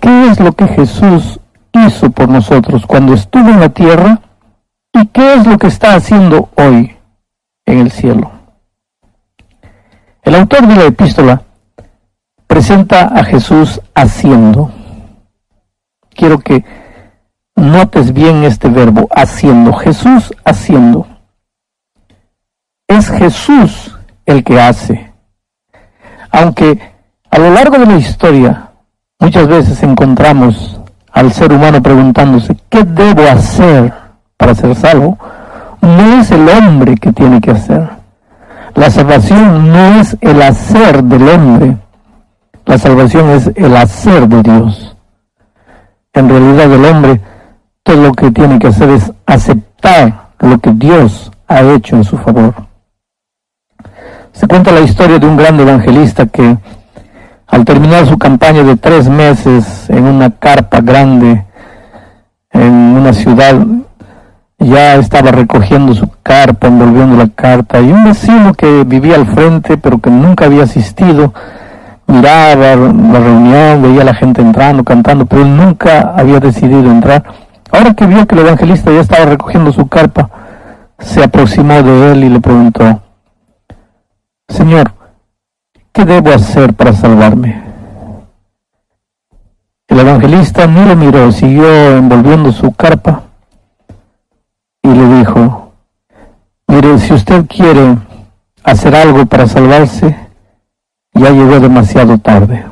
¿qué es lo que Jesús hizo por nosotros cuando estuvo en la tierra y qué es lo que está haciendo hoy en el cielo? El autor de la epístola presenta a Jesús haciendo. Quiero que notes bien este verbo, haciendo. Jesús haciendo. Es Jesús el que hace. Aunque a lo largo de la historia muchas veces encontramos al ser humano preguntándose, ¿qué debo hacer para ser salvo? No es el hombre que tiene que hacer. La salvación no es el hacer del hombre. La salvación es el hacer de Dios. En realidad el hombre todo lo que tiene que hacer es aceptar lo que Dios ha hecho en su favor. Se cuenta la historia de un gran evangelista que al terminar su campaña de 3 meses en una carpa grande en una ciudad, ya estaba recogiendo su carpa, envolviendo la carta, y un vecino que vivía al frente pero que nunca había asistido miraba la reunión, veía a la gente entrando, cantando, pero él nunca había decidido entrar. Ahora que vio que el evangelista ya estaba recogiendo su carpa, se aproximó de él y le preguntó: Señor, ¿qué debo hacer para salvarme? El evangelista ni lo miró, siguió envolviendo su carpa y le dijo: mire, si usted quiere hacer algo para salvarse, ya llegó demasiado tarde.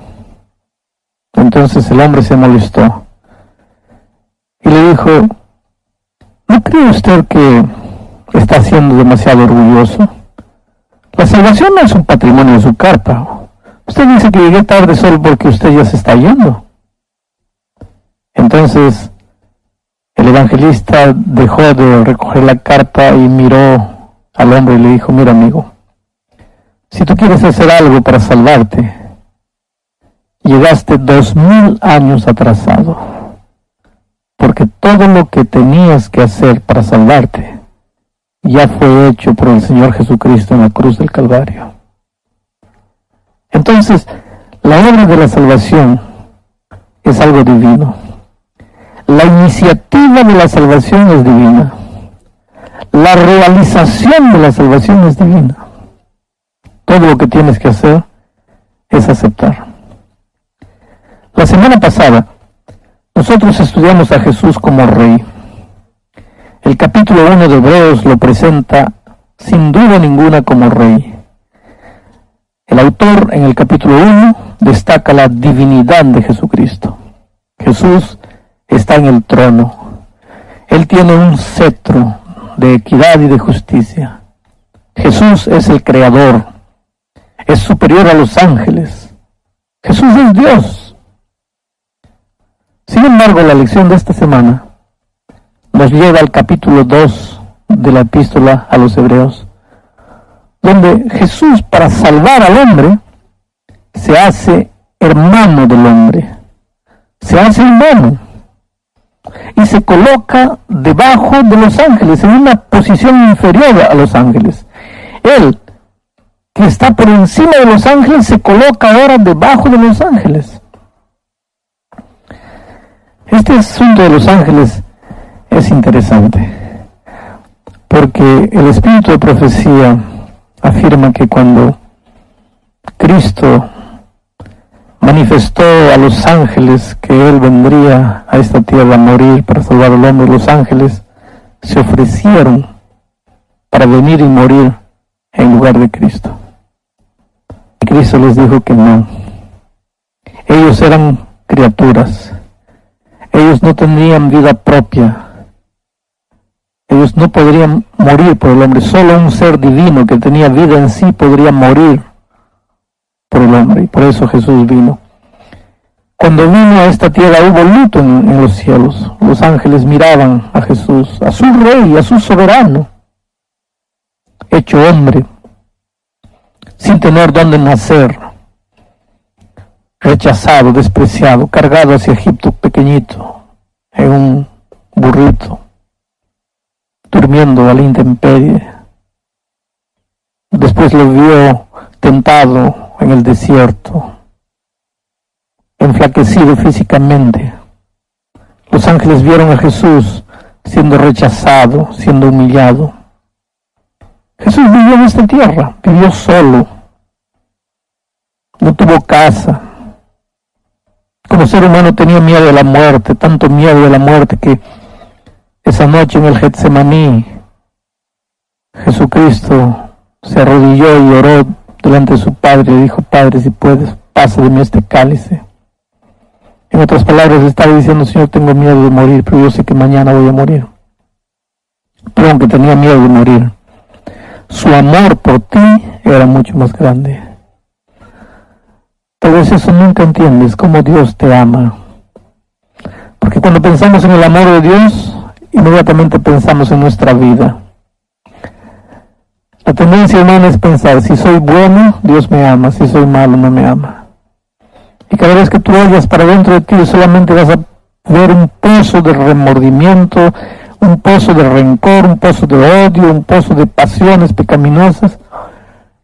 Entonces el hombre se molestó y le dijo: ¿no cree usted que está siendo demasiado orgulloso? La salvación no es un patrimonio de su carpa. Usted dice que llegué tarde solo porque usted ya se está yendo. Entonces el evangelista dejó de recoger la carpa y miró al hombre y le dijo: mira, amigo, si tú quieres hacer algo para salvarte, llegaste 2000 años atrasado, porque todo lo que tenías que hacer para salvarte ya fue hecho por el Señor Jesucristo en la cruz del Calvario. Entonces, la obra de la salvación es algo divino. La iniciativa de la salvación es divina. La realización de la salvación es divina. Todo lo que tienes que hacer es aceptar. La semana pasada, nosotros estudiamos a Jesús como Rey. El capítulo 1 de Hebreos lo presenta sin duda ninguna como Rey. El autor en el capítulo 1 destaca la divinidad de Jesucristo. Jesús está en el trono. Él tiene un cetro de equidad y de justicia. Jesús es el Creador. Es superior a los ángeles. Jesús es Dios. Sin embargo, la lección de esta semana nos lleva al capítulo 2 de la epístola a los Hebreos, donde Jesús, para salvar al hombre, se hace hermano del hombre, se hace humano y se coloca debajo de los ángeles, en una posición inferior a los ángeles. Él, que está por encima de los ángeles, se coloca ahora debajo de los ángeles. Este asunto de los ángeles es interesante, porque el espíritu de profecía afirma que cuando Cristo manifestó a los ángeles que Él vendría a esta tierra a morir para salvar al hombre, los ángeles se ofrecieron para venir y morir en lugar de Cristo. Y Cristo les dijo que no. Ellos eran criaturas. Ellos no tendrían vida propia. Ellos no podrían morir por el hombre. Solo un ser divino que tenía vida en sí podría morir por el hombre. Y por eso Jesús vino. Cuando vino a esta tierra hubo luto en los cielos. Los ángeles miraban a Jesús, a su rey, a su soberano, hecho hombre, sin tener dónde nacer, rechazado, despreciado, cargado hacia Egipto pequeñito, en un burrito, durmiendo a la intemperie. Después lo vio tentado en el desierto, enflaquecido físicamente. Los ángeles vieron a Jesús siendo rechazado, siendo humillado. Jesús vivió en esta tierra, vivió solo, no tuvo casa. Como ser humano tenía miedo de la muerte, tanto miedo de la muerte que esa noche en el Getsemaní, Jesucristo se arrodilló y oró delante de su Padre y dijo: Padre, si puedes, pasa de mí este cálice. En otras palabras, estaba diciendo: Señor, tengo miedo de morir, pero yo sé que mañana voy a morir. Pero aunque tenía miedo de morir, su amor por ti era mucho más grande. Tal vez eso nunca entiendes, cómo Dios te ama. Porque cuando pensamos en el amor de Dios, inmediatamente pensamos en nuestra vida. La tendencia humana es pensar: si soy bueno, Dios me ama; si soy malo, no me ama. Y cada vez que tú vayas para dentro de ti, solamente vas a ver un pozo de remordimiento, un pozo de rencor, un pozo de odio, un pozo de pasiones pecaminosas.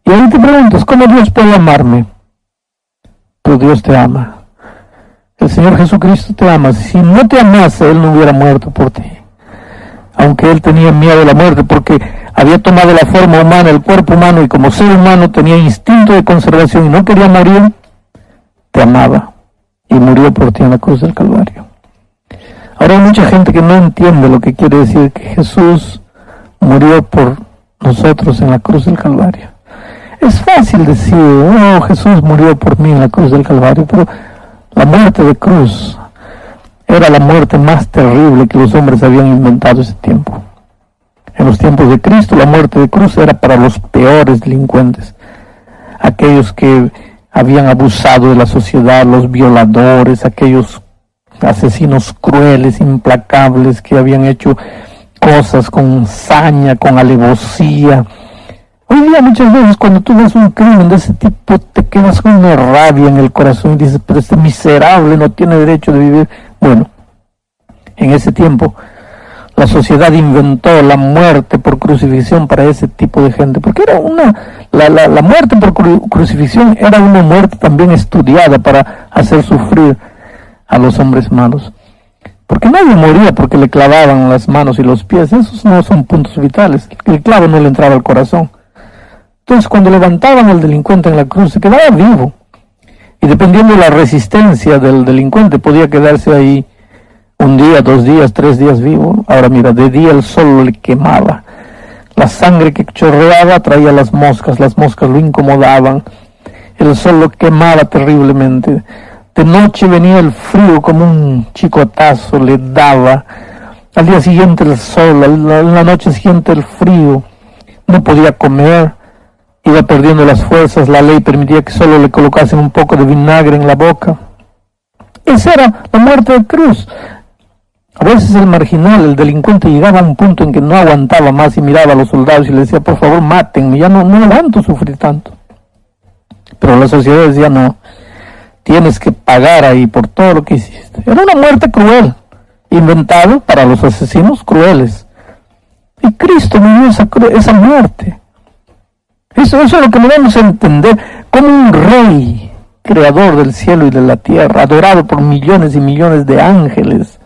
Y ahí te preguntas: ¿cómo Dios puede amarme? Pero Dios te ama. El Señor Jesucristo te ama. Si no te amase, Él no hubiera muerto por ti. Aunque Él tenía miedo de la muerte, porque había tomado la forma humana, el cuerpo humano, y como ser humano tenía instinto de conservación y no quería morir, te amaba y murió por ti en la cruz del Calvario. Ahora hay mucha gente que no entiende lo que quiere decir que Jesús murió por nosotros en la cruz del Calvario. Es fácil decir: oh, Jesús murió por mí en la cruz del Calvario, pero la muerte de cruz era la muerte más terrible que los hombres habían inventado ese tiempo. En los tiempos de Cristo, la muerte de cruz era para los peores delincuentes, aquellos que habían abusado de la sociedad, los violadores, aquellos asesinos crueles, implacables, que habían hecho cosas con saña, con alevosía. Hoy día muchas veces cuando tú ves un crimen de ese tipo, te quedas con una rabia en el corazón y dices: pero este miserable no tiene derecho de vivir. Bueno, en ese tiempo la sociedad inventó la muerte por crucifixión para ese tipo de gente, porque era la muerte por crucifixión era una muerte también estudiada para hacer sufrir a los hombres malos. Porque nadie moría porque le clavaban las manos y los pies; esos no son puntos vitales. El clavo no le entraba al corazón. Entonces, cuando levantaban al delincuente en la cruz, se quedaba vivo. Y dependiendo de la resistencia del delincuente, podía quedarse ahí 1 día, 2 días, 3 días vivo. Ahora mira, de día el sol le quemaba. La sangre que chorreaba traía las moscas lo incomodaban. El sol lo quemaba terriblemente. De noche venía el frío como un chicotazo, le daba. Al día siguiente el sol, en la noche siguiente el frío. No podía comer. Iba perdiendo las fuerzas. La ley permitía que solo le colocasen un poco de vinagre en la boca. Esa era la muerte de cruz. A veces el marginal, el delincuente, llegaba a un punto en que no aguantaba más y miraba a los soldados y les decía: por favor, mátenme, ya no aguanto sufrir tanto. Pero la sociedad decía: no, tienes que pagar ahí por todo lo que hiciste. Era una muerte cruel, inventada para los asesinos crueles. Y Cristo vivió esa muerte. Eso es lo que debemos entender, como un rey, creador del cielo y de la tierra, adorado por millones y millones de ángeles,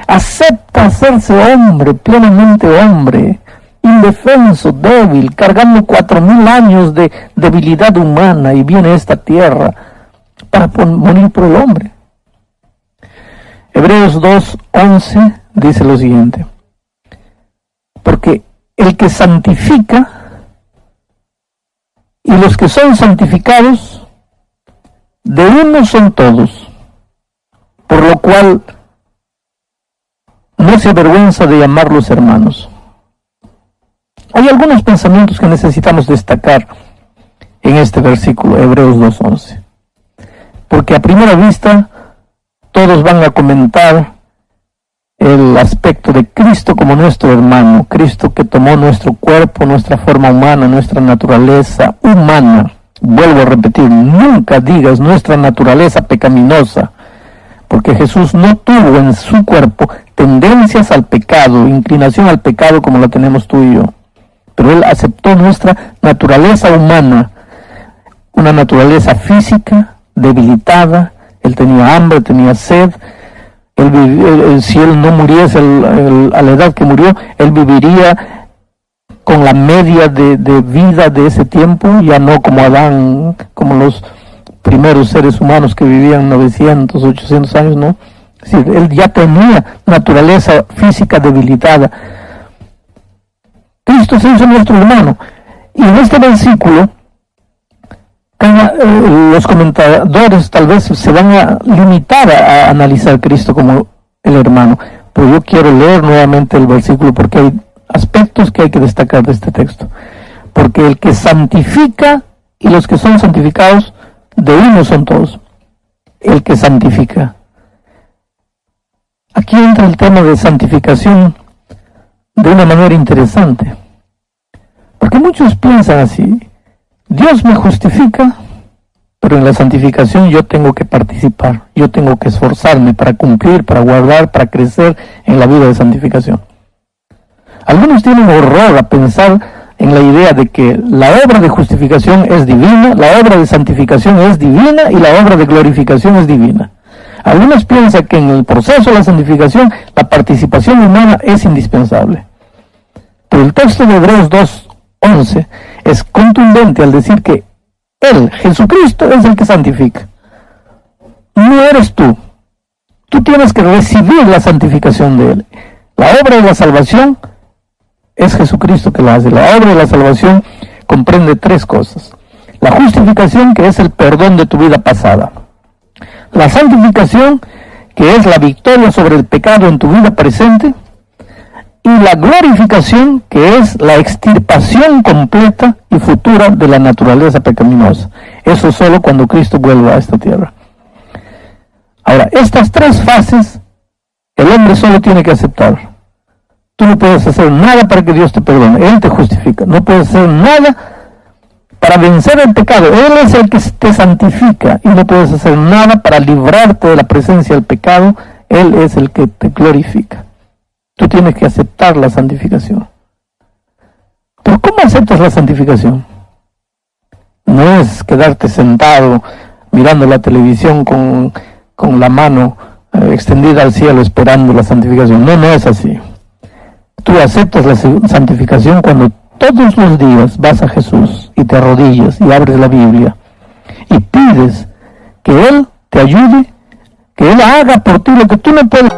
acepta hacerse hombre, plenamente hombre, indefenso, débil, cargando 4,000 años de debilidad humana, y viene a esta tierra para morir por el hombre. Hebreos 2:11 dice lo siguiente: porque el que santifica y los que son santificados, de uno son todos, por lo cual no se avergüenza de llamarlos hermanos. Hay algunos pensamientos que necesitamos destacar en este versículo, Hebreos 2:11, porque a primera vista todos van a comentar el aspecto de Cristo como nuestro hermano, Cristo que tomó nuestro cuerpo, nuestra forma humana, nuestra naturaleza humana. Vuelvo a repetir, nunca digas nuestra naturaleza pecaminosa, porque Jesús no tuvo en su cuerpo tendencias al pecado, inclinación al pecado como la tenemos tú y yo, pero Él aceptó nuestra naturaleza humana, una naturaleza física, debilitada, Él tenía hambre, tenía sed. Si él no muriese a la edad que murió, él viviría con la media de vida de ese tiempo, ya no como Adán, como los primeros seres humanos que vivían 900, 800 años, ¿no? Es decir, él ya tenía naturaleza física debilitada. Cristo se hizo nuestro hermano. Y en este versículo, los comentadores tal vez se van a limitar a analizar a Cristo como el hermano. Pero yo quiero leer nuevamente el versículo porque hay aspectos que hay que destacar de este texto. Porque el que santifica y los que son santificados, de uno son todos. El que santifica. Aquí entra el tema de santificación de una manera interesante. Porque muchos piensan así: Dios me justifica, pero en la santificación yo tengo que participar, yo tengo que esforzarme para cumplir, para guardar, para crecer en la vida de santificación. Algunos tienen horror a pensar en la idea de que la obra de justificación es divina, la obra de santificación es divina y la obra de glorificación es divina. Algunos piensan que en el proceso de la santificación la participación humana es indispensable. Pero el texto de Hebreos 2:11 es contundente al decir que Él, Jesucristo, es el que santifica. No eres tú. Tú tienes que recibir la santificación de Él. La obra de la salvación es Jesucristo que la hace. La obra de la salvación comprende tres cosas: la justificación, que es el perdón de tu vida pasada; la santificación, que es la victoria sobre el pecado en tu vida presente; y la glorificación, que es la extirpación completa y futura de la naturaleza pecaminosa. Eso solo cuando Cristo vuelva a esta tierra. Ahora, estas tres fases el hombre solo tiene que aceptar. Tú no puedes hacer nada para que Dios te perdone. Él te justifica. No puedes hacer nada para vencer el pecado. Él es el que te santifica, y no puedes hacer nada para librarte de la presencia del pecado. Él es el que te glorifica. Tú tienes que aceptar la santificación. Pero ¿cómo aceptas la santificación? No es quedarte sentado mirando la televisión con la mano extendida al cielo esperando la santificación. No es así. Tú aceptas la santificación cuando todos los días vas a Jesús y te arrodillas y abres la Biblia y pides que Él te ayude, que Él haga por ti lo que tú no puedes.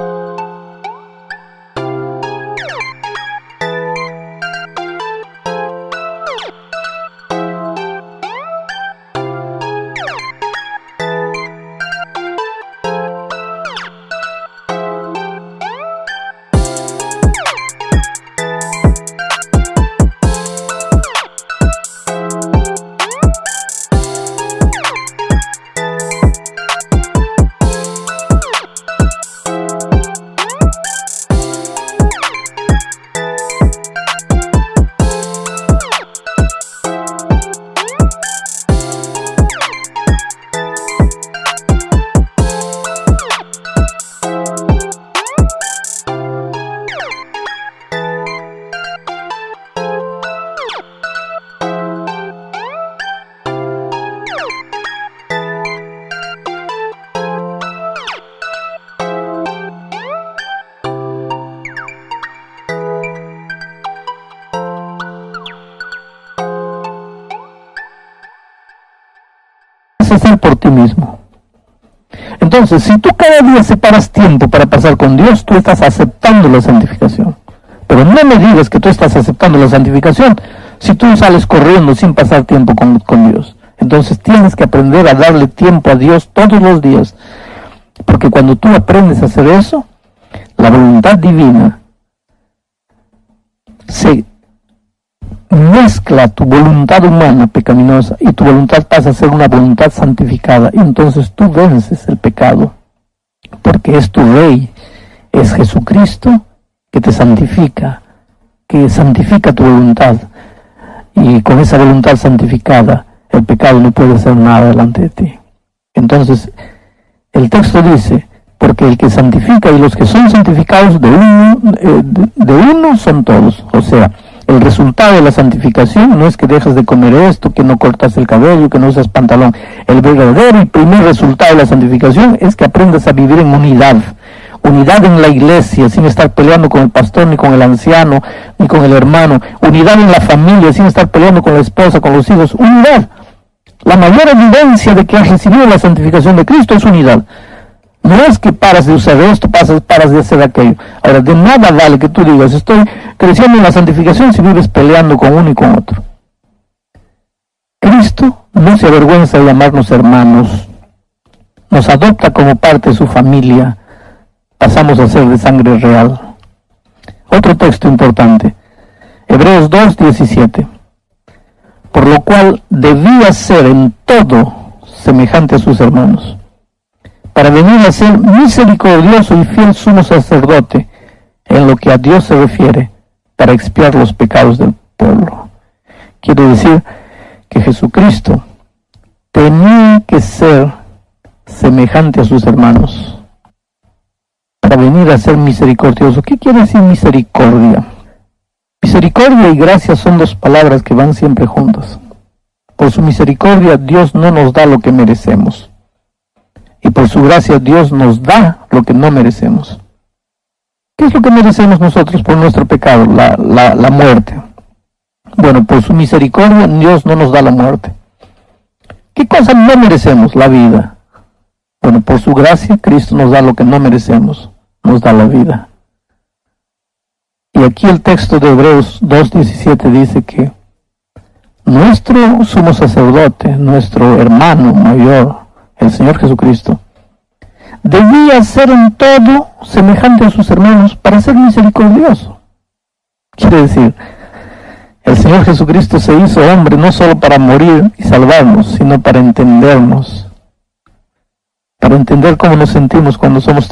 Hacer por ti mismo. Entonces, si tú cada día separas tiempo para pasar con Dios, tú estás aceptando la santificación. Pero no me digas que tú estás aceptando la santificación si tú sales corriendo sin pasar tiempo con Dios. Entonces tienes que aprender a darle tiempo a Dios todos los días, porque cuando tú aprendes a hacer eso, la voluntad divina se mezcla tu voluntad humana pecaminosa y tu voluntad pasa a ser una voluntad santificada, y entonces tú vences el pecado, porque es tu Rey, es Jesucristo que te santifica, que santifica tu voluntad, y con esa voluntad santificada el pecado no puede hacer nada delante de ti. Entonces el texto dice: porque el que santifica y los que son santificados de uno son todos. O sea, El resultado de la santificación no es que dejes de comer esto, que no cortas el cabello, que no usas pantalón. El verdadero y primer resultado de la santificación es que aprendas a vivir en unidad. Unidad en la iglesia, sin estar peleando con el pastor, ni con el anciano, ni con el hermano. Unidad en la familia, sin estar peleando con la esposa, con los hijos. Unidad. La mayor evidencia de que has recibido la santificación de Cristo es unidad. No es que paras de usar esto, paras de hacer aquello. Ahora, de nada vale que tú digas, estoy creciendo en la santificación si vives peleando con uno y con otro. Cristo no se avergüenza de llamarnos hermanos. Nos adopta como parte de su familia. Pasamos a ser de sangre real. Otro texto importante. Hebreos 2:17. Por lo cual debía ser en todo semejante a sus hermanos, para venir a ser misericordioso y fiel sumo sacerdote en lo que a Dios se refiere, para expiar los pecados del pueblo. Quiere decir que Jesucristo tenía que ser semejante a sus hermanos, para venir a ser misericordioso. ¿Qué quiere decir misericordia? Misericordia y gracia son dos palabras que van siempre juntas. Por su misericordia Dios no nos da lo que merecemos. Y por su gracia Dios nos da lo que no merecemos. ¿Qué es lo que merecemos nosotros por nuestro pecado? La muerte. Bueno, por su misericordia Dios no nos da la muerte. ¿Qué cosa no merecemos? La vida. Bueno, por su gracia Cristo nos da lo que no merecemos. Nos da la vida. Y aquí el texto de Hebreos 2:17 dice que nuestro sumo sacerdote, nuestro hermano mayor, el Señor Jesucristo, debía ser en todo semejante a sus hermanos para ser misericordioso. Quiere decir, el Señor Jesucristo se hizo hombre no solo para morir y salvarnos, sino para entendernos, para entender cómo nos sentimos cuando somos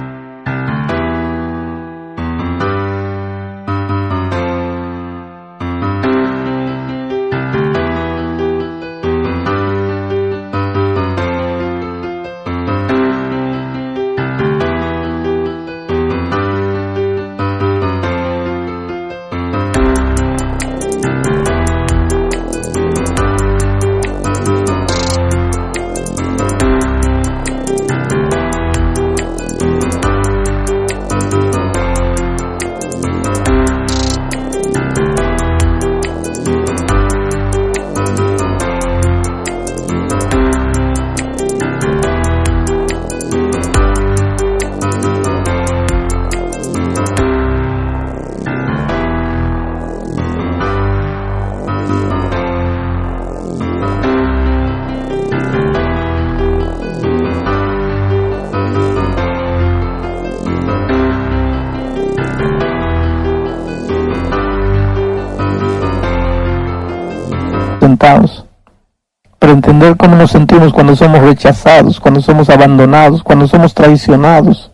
para entender cómo nos sentimos cuando somos rechazados, cuando somos abandonados, cuando somos traicionados.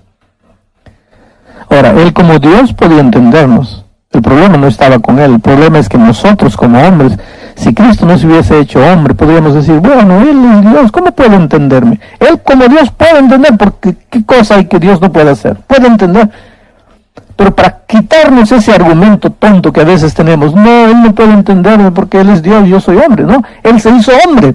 Ahora, Él como Dios podía entendernos. El problema no estaba con Él. El problema es que nosotros como hombres, si Cristo no se hubiese hecho hombre, podríamos decir, bueno, Él es Dios, ¿cómo puede entenderme? Él como Dios puede entender, porque ¿qué cosa hay que Dios no puede hacer? Puede entender. Pero para quitarnos ese argumento tonto que a veces tenemos, no, Él no puede entenderme porque Él es Dios y yo soy hombre, ¿no? Él se hizo hombre,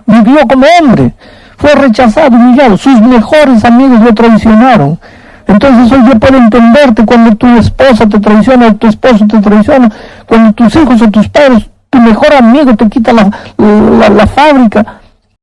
vivió como hombre, fue rechazado, humillado, sus mejores amigos lo traicionaron. Entonces hoy yo puedo entenderte cuando tu esposa te traiciona, o tu esposo te traiciona, cuando tus hijos o tus padres, tu mejor amigo te quita la fábrica.